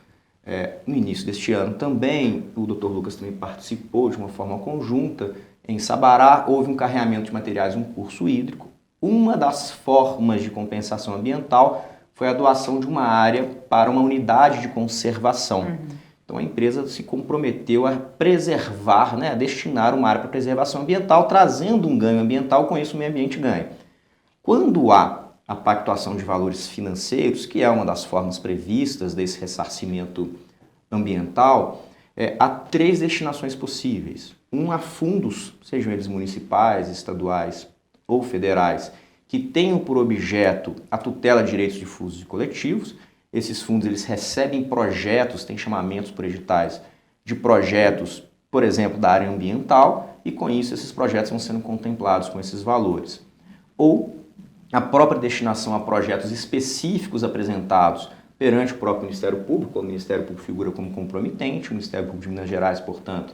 no início deste ano também, o Dr. Lucas também participou de uma forma conjunta. Em Sabará houve um carreamento de materiais em um curso hídrico. Uma das formas de compensação ambiental foi a doação de uma área para uma unidade de conservação. Então a empresa se comprometeu a preservar, né, a destinar uma área para preservação ambiental, trazendo um ganho ambiental, com isso o meio ambiente ganha. Quando há a pactuação de valores financeiros, que é uma das formas previstas desse ressarcimento ambiental, há 3 destinações possíveis. A fundos, sejam eles municipais, estaduais ou federais, que tenham por objeto a tutela de direitos difusos e coletivos. Esses fundos eles recebem projetos, têm chamamentos por editais de projetos, por exemplo, da área ambiental, e com isso esses projetos vão sendo contemplados com esses valores. Ou a própria destinação a projetos específicos apresentados perante o próprio Ministério Público. O Ministério Público figura como compromitente, o Ministério Público de Minas Gerais, portanto,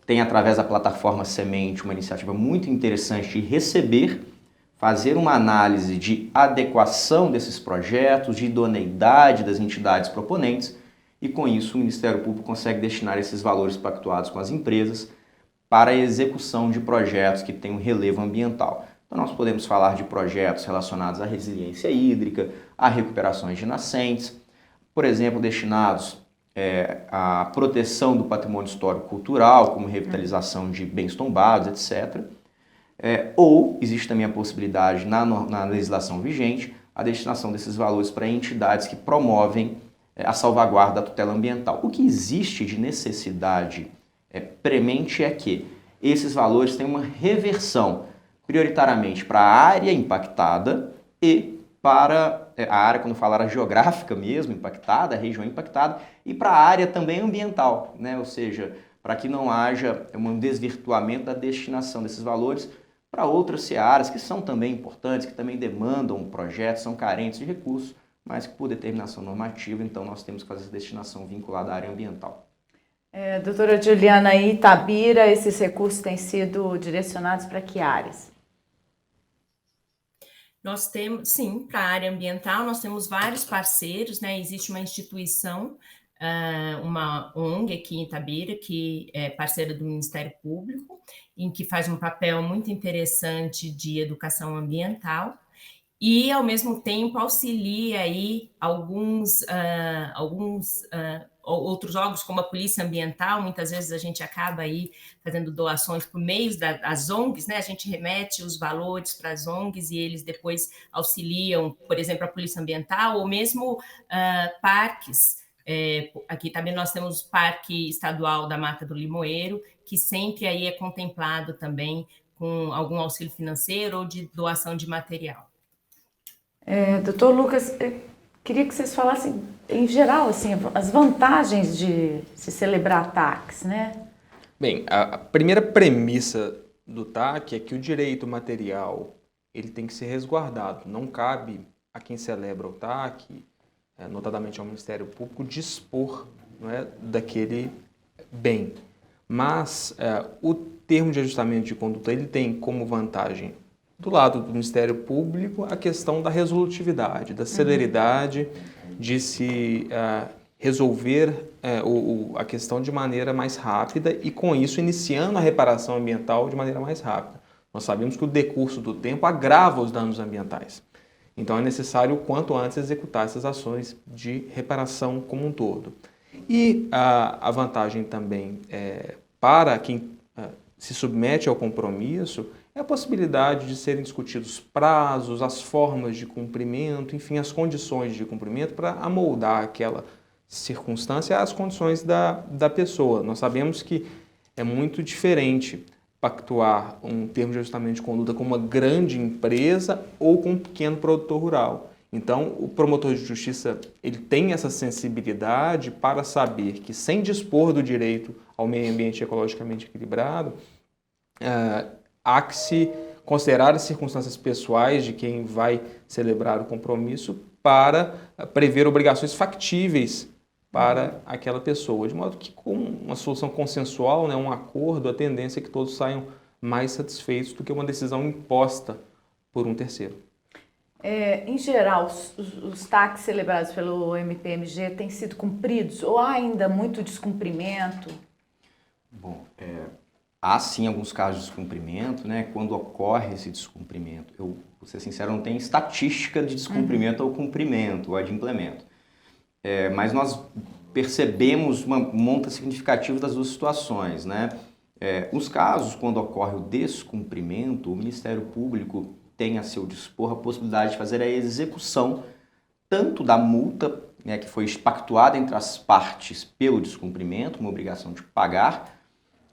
tem através da plataforma Semente uma iniciativa muito interessante de receber, fazer uma análise de adequação desses projetos, de idoneidade das entidades proponentes, e com isso o Ministério Público consegue destinar esses valores pactuados com as empresas para a execução de projetos que tenham relevo ambiental. Então nós podemos falar de projetos relacionados à resiliência hídrica, a recuperações de nascentes, por exemplo, destinados à proteção do patrimônio histórico-cultural, como revitalização de bens tombados, etc., ou existe também a possibilidade, na legislação vigente, a destinação desses valores para entidades que promovem a salvaguarda da tutela ambiental. O que existe de necessidade premente é que esses valores tenham uma reversão, prioritariamente para a área impactada e para a área, quando falar a geográfica mesmo, impactada, a região impactada, e para a área também ambiental, né? Ou seja, para que não haja um desvirtuamento da destinação desses valores para outras searas que são também importantes, que também demandam projetos, são carentes de recursos, mas que por determinação normativa, então nós temos que fazer essa destinação vinculada à área ambiental. Doutora Juliana, em Itabira, esses recursos têm sido direcionados para que áreas? Nós temos, sim, para a área ambiental, nós temos vários parceiros, né? Existe uma instituição, uma ONG aqui em Itabira, que é parceira do Ministério Público, em que faz um papel muito interessante de educação ambiental e, ao mesmo tempo, auxilia aí alguns outros órgãos, como a Polícia Ambiental. Muitas vezes a gente acaba aí fazendo doações por meio das ONGs, né? A gente remete os valores para as ONGs e eles depois auxiliam, por exemplo, a Polícia Ambiental ou mesmo parques Aqui também nós temos o Parque Estadual da Mata do Limoeiro, que sempre aí é contemplado também com algum auxílio financeiro ou de doação de material. Doutor Lucas, queria que vocês falassem, em geral, assim, as vantagens de se celebrar TACs, né? Bem, a primeira premissa do TAC é que o direito material ele tem que ser resguardado. Não cabe a quem celebra o TAC, notadamente ao Ministério Público, dispor, não é, daquele bem. Mas o termo de ajustamento de conduta ele tem como vantagem, do lado do Ministério Público, a questão da resolutividade, da celeridade de se resolver a questão de maneira mais rápida e, com isso, iniciando a reparação ambiental de maneira mais rápida. Nós sabemos que o decurso do tempo agrava os danos ambientais. Então, é necessário, o quanto antes, executar essas ações de reparação como um todo. E a vantagem também para quem se submete ao compromisso é a possibilidade de serem discutidos prazos, as formas de cumprimento, enfim, as condições de cumprimento para amoldar aquela circunstância às condições da pessoa. Nós sabemos que é muito diferente pactuar um termo de ajustamento de conduta com uma grande empresa ou com um pequeno produtor rural. Então, o promotor de justiça ele tem essa sensibilidade para saber que, sem dispor do direito ao meio ambiente ecologicamente equilibrado, há que se considerar as circunstâncias pessoais de quem vai celebrar o compromisso para prever obrigações factíveis para aquela pessoa, de modo que com uma solução consensual, né, um acordo, a tendência é que todos saiam mais satisfeitos do que uma decisão imposta por um terceiro. Em geral, os TACs celebrados pelo MPMG têm sido cumpridos ou há ainda muito descumprimento? Bom, há sim alguns casos de descumprimento, né? Quando ocorre esse descumprimento, eu, vou ser sincero, não tenho estatística de descumprimento ou cumprimento, ou adimplemento. Mas nós percebemos uma monta significativa das duas situações, né? Os casos, quando ocorre o descumprimento, o Ministério Público tem a seu dispor a possibilidade de fazer a execução tanto da multa, né, que foi pactuada entre as partes pelo descumprimento, uma obrigação de pagar,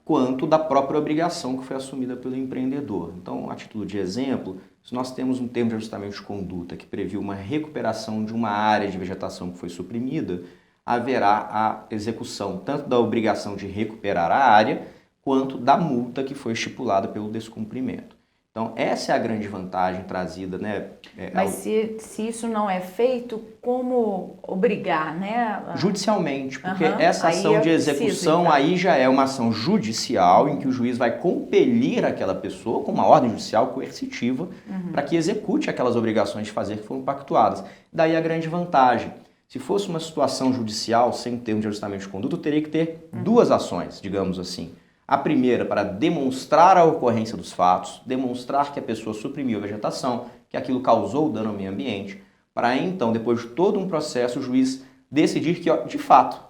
quanto da própria obrigação que foi assumida pelo empreendedor. Então, a título de exemplo, se nós temos um termo de ajustamento de conduta que previu uma recuperação de uma área de vegetação que foi suprimida, haverá a execução tanto da obrigação de recuperar a área, quanto da multa que foi estipulada pelo descumprimento. Então, essa é a grande vantagem trazida, né? Mas se isso não é feito, como obrigar, né? Judicialmente, porque essa ação de execução aí já é uma ação judicial em que o juiz vai compelir aquela pessoa com uma ordem judicial coercitiva para que execute aquelas obrigações de fazer que foram pactuadas. Daí a grande vantagem. Se fosse uma situação judicial sem termo de ajustamento de conduta, eu teria que ter duas ações, digamos assim. A primeira para demonstrar a ocorrência dos fatos, demonstrar que a pessoa suprimiu a vegetação, que aquilo causou dano ao meio ambiente, para então, depois de todo um processo, o juiz decidir que, de fato,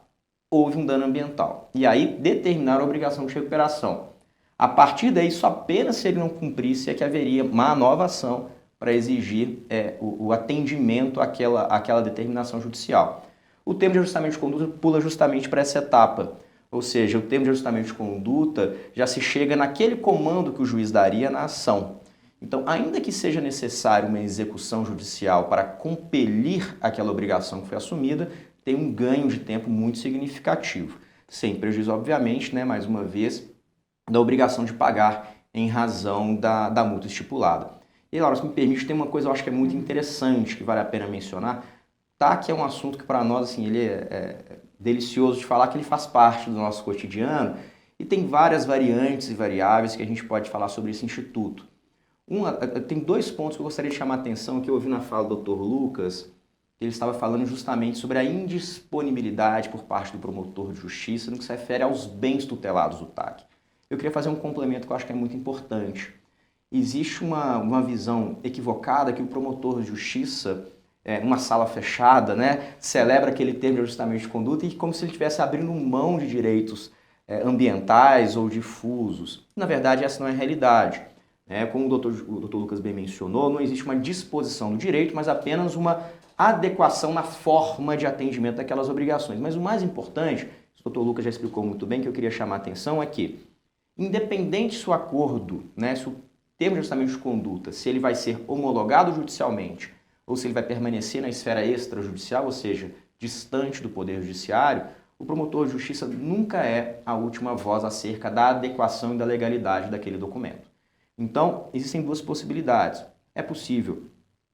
houve um dano ambiental. E aí determinar a obrigação de recuperação. A partir daí, só apenas se ele não cumprisse é que haveria uma nova ação para exigir o atendimento àquela determinação judicial. O termo de ajustamento de conduta pula justamente para essa etapa. Ou seja, o termo de ajustamento de conduta já se chega naquele comando que o juiz daria na ação. Então, ainda que seja necessário uma execução judicial para compelir aquela obrigação que foi assumida, tem um ganho de tempo muito significativo. Sem prejuízo, obviamente, né, mais uma vez, da obrigação de pagar em razão da multa estipulada. E, Laura, se me permite, tem uma coisa que eu acho que é muito interessante, que vale a pena mencionar. Que é um assunto que para nós assim, ele é delicioso de falar, que ele faz parte do nosso cotidiano e tem várias variantes e variáveis que a gente pode falar sobre esse instituto. Tem dois pontos que eu gostaria de chamar a atenção, que eu ouvi na fala do Dr. Lucas, que ele estava falando justamente sobre a indisponibilidade por parte do promotor de justiça no que se refere aos bens tutelados do TAC. Eu queria fazer um complemento que eu acho que é muito importante. Existe uma visão equivocada que o promotor de justiça numa sala fechada, né, celebra aquele termo de ajustamento de conduta e como se ele estivesse abrindo mão de direitos ambientais ou difusos. Na verdade, essa não é a realidade. Como o doutor Lucas bem mencionou, não existe uma disposição do direito, mas apenas uma adequação na forma de atendimento daquelas obrigações. Mas o mais importante, o Dr. Lucas já explicou muito bem, que eu queria chamar a atenção é que, independente se o acordo, né, se o termo de ajustamento de conduta, se ele vai ser homologado judicialmente ou se ele vai permanecer na esfera extrajudicial, ou seja, distante do Poder Judiciário, o promotor de justiça nunca é a última voz acerca da adequação e da legalidade daquele documento. Então, existem duas possibilidades. É possível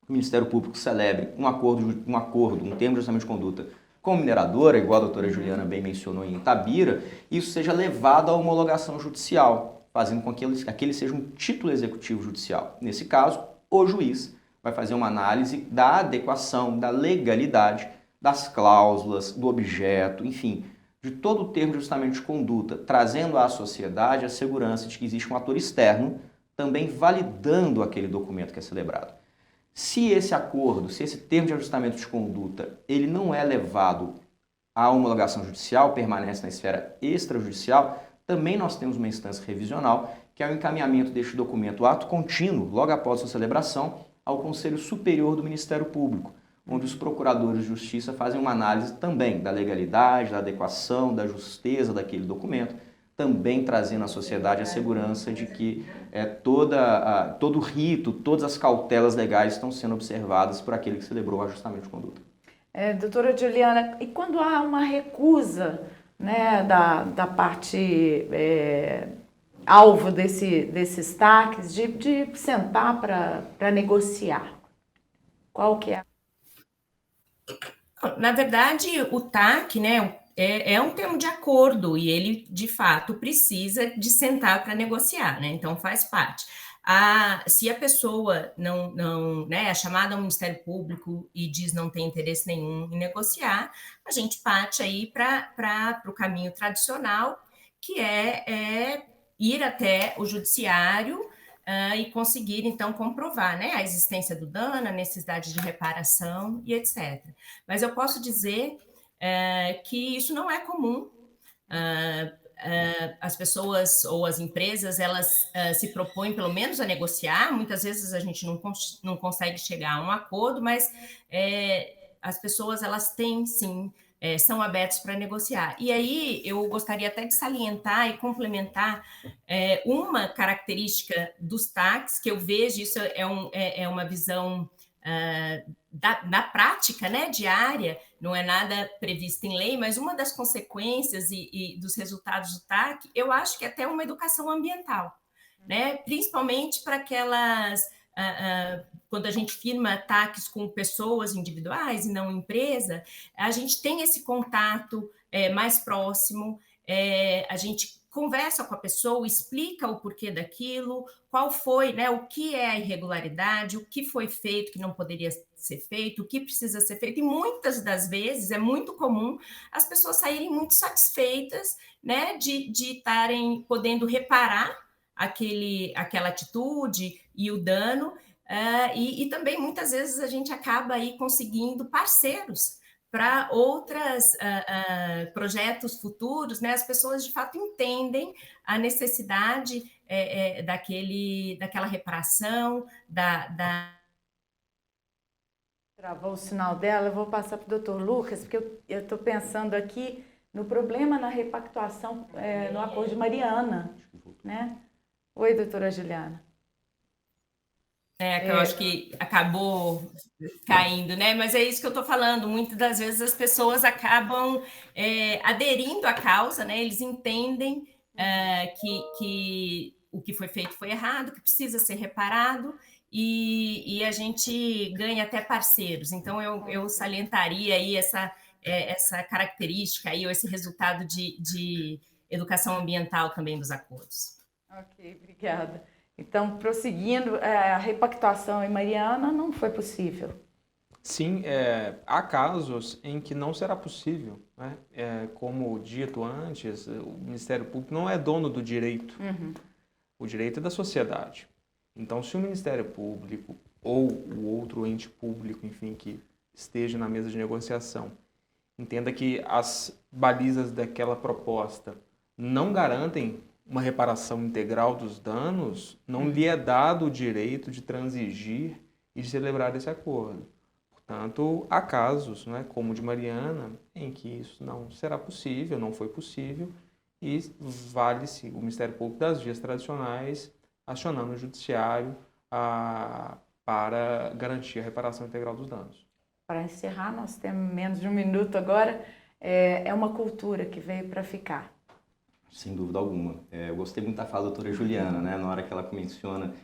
que o Ministério Público celebre um acordo, um termo de ajustamento de conduta com a mineradora, igual a doutora Juliana bem mencionou em Itabira, e isso seja levado à homologação judicial, fazendo com que aquele seja um título executivo judicial. Nesse caso, o juiz vai fazer uma análise da adequação, da legalidade das cláusulas, do objeto, enfim, de todo o termo de ajustamento de conduta, trazendo à sociedade a segurança de que existe um ator externo também validando aquele documento que é celebrado. Se esse acordo, se esse termo de ajustamento de conduta, ele não é levado à homologação judicial, permanece na esfera extrajudicial, também nós temos uma instância revisional, que é o encaminhamento deste documento, ato contínuo, logo após sua celebração, ao Conselho Superior do Ministério Público, onde os procuradores de justiça fazem uma análise também da legalidade, da adequação, da justeza daquele documento, também trazendo à sociedade a segurança de que todo o rito, todas as cautelas legais estão sendo observadas por aquele que celebrou o ajustamento de conduta. Doutora Juliana, e quando há uma recusa, né, da parte alvo desses TACs de sentar para negociar, qual que é? Na verdade, o TAC, né, é um termo de acordo e ele, de fato, precisa de sentar para negociar, né? Então, faz parte. Se a pessoa não né, é chamada ao Ministério Público e diz não tem interesse nenhum em negociar, a gente parte aí para o caminho tradicional, que é ir até o judiciário e conseguir, então, comprovar, né, a existência do dano, a necessidade de reparação e etc. Mas eu posso dizer que isso não é comum. As pessoas ou as empresas, elas se propõem pelo menos a negociar, muitas vezes a gente não consegue chegar a um acordo, mas as pessoas, elas têm, sim, são abertas para negociar. E aí eu gostaria até de salientar e complementar uma característica dos TACs, que eu vejo, isso é uma visão na prática, né, diária, não é nada previsto em lei, mas uma das consequências e dos resultados do TAC, eu acho que é até uma educação ambiental, né, principalmente para aquelas... quando a gente firma TACs com pessoas individuais e não empresa, a gente tem esse contato mais próximo, a gente conversa com a pessoa, explica o porquê daquilo, qual foi, né, o que é a irregularidade, o que foi feito que não poderia ser feito, o que precisa ser feito, e muitas das vezes é muito comum as pessoas saírem muito satisfeitas, né, de estarem podendo reparar aquela atitude e o dano, e também muitas vezes a gente acaba aí conseguindo parceiros para outros projetos futuros, né? As pessoas de fato entendem a necessidade daquela reparação, Travou o sinal dela, eu vou passar para o doutor Lucas, porque eu estou pensando aqui no problema na repactuação no Acordo de Mariana, né? Oi, doutora Juliana. Que eu acho que acabou caindo, né? Mas é isso que eu estou falando. Muitas das vezes as pessoas acabam aderindo à causa, né? Eles entendem que o que foi feito foi errado, que precisa ser reparado, e a gente ganha até parceiros. Então, eu salientaria aí essa característica aí, ou esse resultado de educação ambiental também dos acordos. Ok, obrigada. Então, prosseguindo, a repactuação em Mariana não foi possível. Sim, há casos em que não será possível, né? Como dito antes, o Ministério Público não é dono do direito. Uhum. O direito é da sociedade. Então, se o Ministério Público ou o outro ente público, enfim, que esteja na mesa de negociação, entenda que as balizas daquela proposta não garantem uma reparação integral dos danos, não lhe é dado o direito de transigir e de celebrar esse acordo. Portanto, há casos, né, como o de Mariana, em que isso não será possível, não foi possível, e vale-se o Ministério Público das vias tradicionais acionando o Judiciário para garantir a reparação integral dos danos. Para encerrar, nós temos menos de um minuto agora. É uma cultura que veio para ficar. Sem dúvida alguma. Eu gostei muito da fala da doutora Juliana, né, na hora que ela menciona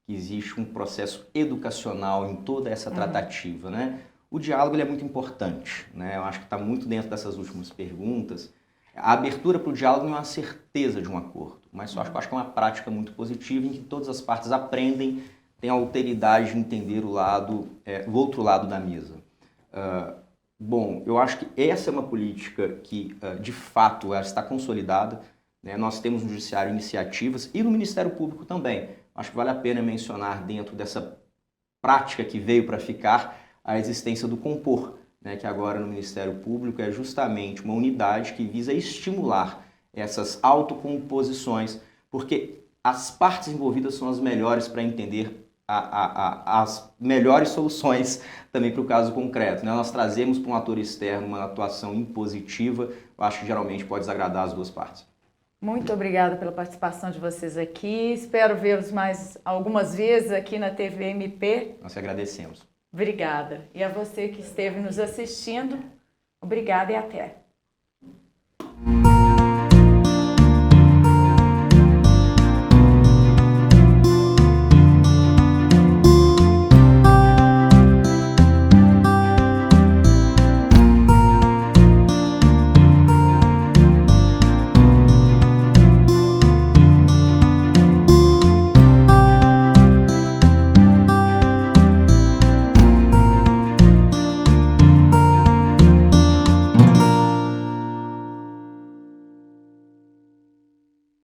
que existe um processo educacional em toda essa tratativa, né? O diálogo ele é muito importante, né? Eu acho que está muito dentro dessas últimas perguntas. A abertura para o diálogo não é uma certeza de um acordo, mas eu acho que é uma prática muito positiva em que todas as partes aprendem, têm a alteridade de entender o outro lado da mesa. Bom, eu acho que essa é uma política que, de fato, ela está consolidada, né? Nós temos no Judiciário iniciativas e no Ministério Público também. Acho que vale a pena mencionar dentro dessa prática que veio para ficar a existência do Compor, né, que agora no Ministério Público é justamente uma unidade que visa estimular essas autocomposições, porque as partes envolvidas são as melhores para entender as melhores soluções também para o caso concreto, né? Nós trazemos para um ator externo uma atuação impositiva, eu acho que geralmente pode desagradar as duas partes. Muito obrigada pela participação de vocês aqui. Espero vê-los mais algumas vezes aqui na TV MP. Nós te agradecemos. Obrigada. E a você que esteve nos assistindo, obrigada e até.